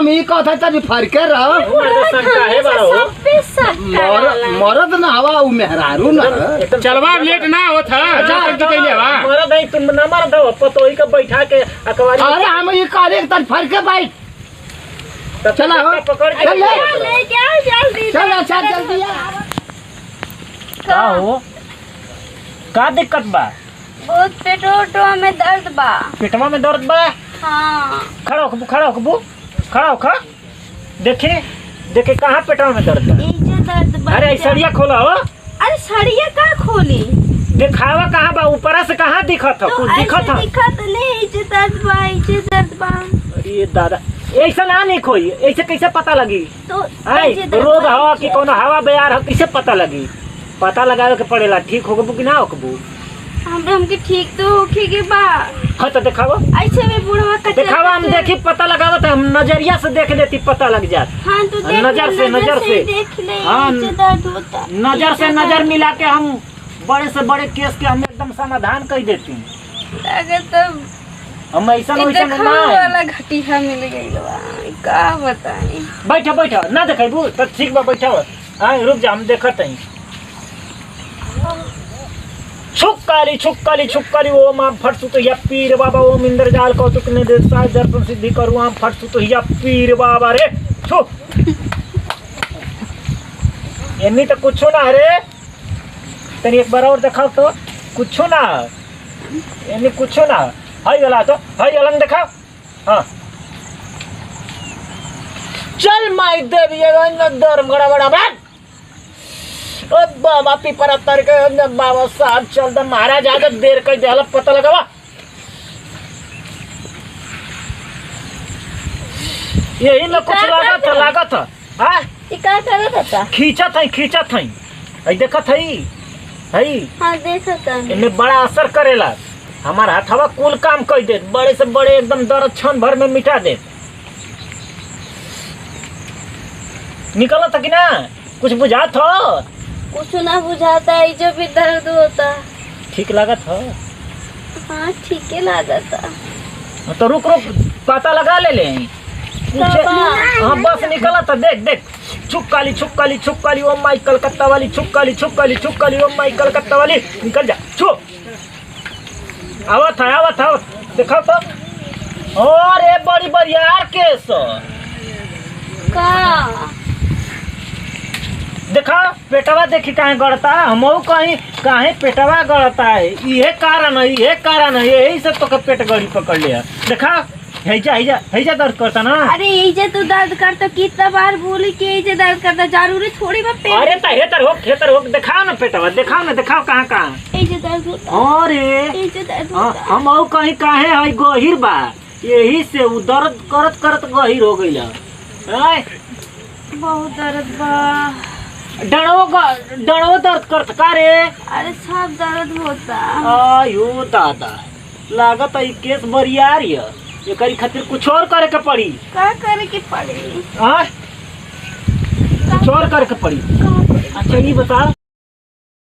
हम ई कहत तनी फरके रह मरद ना हवा उ मेहरारू ना चलवा लेट ना होत है जा कर कइले हवा मरद नहीं तुम ना मार दो पतोही के बैठा के अकवारी अरे हम ई काले तन फरके बैठ चला हो पकड़ के चल ले जाओ जल्दी चल अच्छा जल्दी का हो का दिक्कत बा बहुत पेटो में दर्द बा पेटवा में दर्द बा हाँ खड़ा हो खड़ा हो देखे देखे कहाँ पेटवा में दर्द बा नीचे दर्द बा अरे सरिया खोला हो अरे सरिया का खोली दिखावा कहाँ बा ऊपरा से कहाँ दिखत हो कुछ दिखत हो दिखत नहीं नीचे दर्द बा अरे दादा ऐसा ना नहीं खोई ऐसे कैसे पता लगी तो रोग हवा कि कोनो हवा बेयार हो कैसे पता लगी पता लगावे के पड़ेला ठीक होगबू कि ना होगबू हमके ठीक तो होखे के बा हाँ तो दिखावा ऐसे में बुढ़वा का दिखावा हम देखी पता लगावा तो हम नजरिया से देख लेती पता लग जात हाँ तो नजर से देख ले हाँ, नीचे दर्द होता नजर से नजर मिला के हम बड़े से बड़े केस के हम एकदम समाधान कर देती हम ऐसा वाला घटिया मिल गई का बताई बैठा ना देखेबू तो ठीक बा बैठा रुक जा हम देखत हई छुक्काली ओ मां फट सुत या पीर बाबा ओम इंद्रजाल कौतुक ने दे साय दर्शन सिद्धि करू हम फट सुत या पीर बाबा रे छो एनी तो कुछ ना रे तनी एक बार और दिखाओ तो कुछ ना एनी कुछ ना हाय गला तो हाय अलंग दिखाओ हां चल माई देवी धर्म गड़ा बड़ा बात बाबा पीपरा तर के बाबा साहब चल द महाराज आगे देर कर दे पता लगावा यही में कुछ लागत हां ये का करत था खींचत है आई देखत है हां देखत है इनमें बड़ा असर करेला हमार हाथवा कुल काम कर दे बड़े से बड़े एकदम दर्द क्षण भर में मिटा दे निकला था कि ना कुछ बुझात हो कुछ ना बुझाता है जो भी दर्द होता ठीक लागत हो हाँ ठीक है लागता तो रुक पता लगा ले हाँ बस निकला था देख छुक्काली ओ माई कलकत्ता वाली छुक्काली ओ माई कलकत्ता वाली निकल जा छो आवत है देखो तो और ये बड़ी बरियार केस का देखा पेटवा देखी कहीं गड़ता हमहू कहीं कहीं पेटवा गड़ता है ये कारण है यही से तो पेट गड़ी पकड़ लिया देखा हैजा दर्द करता ना अरे यही तो दर्द करता कितना बार बोली कि यही दर्द करता जरूरी थोड़ी बा पेट अरे तो हेतर हो दिखाओ ना पेटवा दिखाओ कहाँ यही दर्द होता अरे यही दर्द होता हमहू कहीं काहे है गहिर बा यही से वो दर्द करत गहिर हो गई बहुत दर्द बा डरो दर्द करत का रे अरे सब दर्द होता आयो दादा लागत है केस बरियार है ये करी खातिर कुछ और करे के पड़ी का करे के पड़ी कुछ और करे के पड़ी अच्छा ये बता